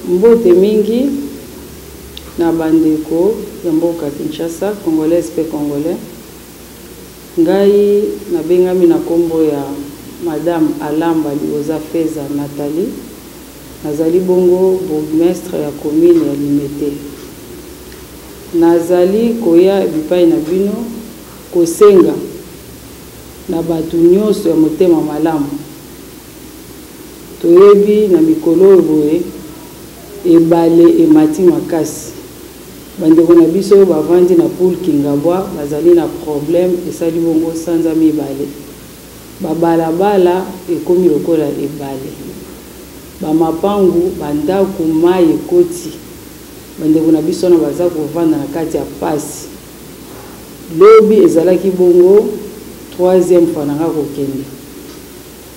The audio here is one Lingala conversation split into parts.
Mbote mingi na bandeko ya mboka Kinshasa, congolais pe congolais. Ngai na bengami na kombo ya Madame Alamba Lioza Feza Nathalie. Nazali bongo bourgmestre ya commune ya Limete. Nazali koya bipai na bino kosenga na batu nyonso ya motema malamu. Toyebi na mikolo boye ebale emati makasi. Bandeko na biso bavandi na poule Kingabwa bazali na problème esali bongo sanza mibale. Babalabala ekomi lokola ebale. Bamapangu bandaku mai ekoti. Bandeko na biso na baza kovanda na kati ya pasi. Lobi ezalaki bongo 3e fois nanga kokende.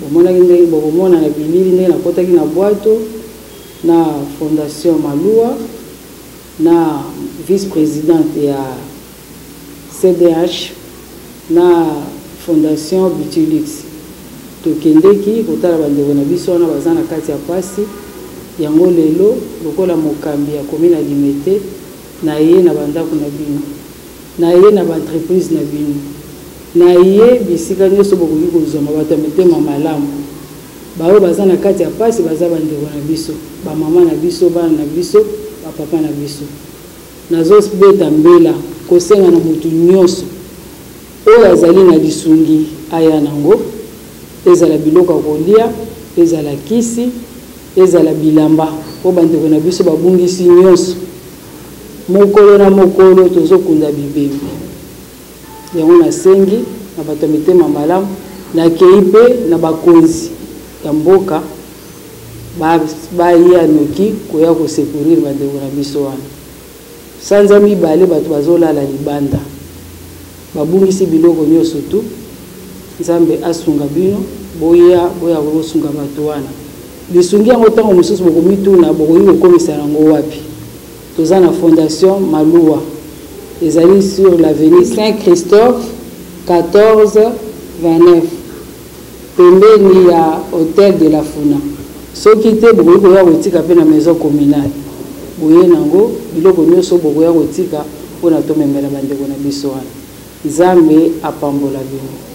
Bomona na bilili ndenge nakotaki na bwato na Fondation Malua na vice-présidente ya CDH na Fondation Bitulix. Tokendeki kotala bandeko na biso na baza na kati ya pasi yango lelo lokola mokambi ya commune ya Limete na ye na bandako na bino na ye na entreprise na bino na ye bisika nyonso bokoki kozoma bato ya mitema malamu bao baza na kati ya pasi baza bandeko na biso bamama na biso bana na biso bapapa na biso nazobeta mbela kosenga na mutu nyonso oyo azali na lisungi aya nango ezala biloko kolia ezala kisi ezala bilamba po bandeko na biso babungisi nyonso mokolo na mokolo tozokunda bibembe yango nasengi na bato ya mitema malamu nakei pe na bakonzi ya mboka baya noki koya kosekurir bandeko na biso wana sanza mibale bato bazolala libanda babungisi biloko nyonso tu Nzambe asunga bino boya kosunga bato wana lisungi yango ntango mosusu bokomituna bokoki kokomisa yango wapi toza na Fondation Malua ezali sur l'avenue Saint-Christophe 1429 pembeni ya Hôtel de la Funa. Soki te bokoki koya kotika pe na maison communale boye nango biloko nyonso bokoya kotika mpona tomemela bandeko na biso wana. Nzambe apambola bino.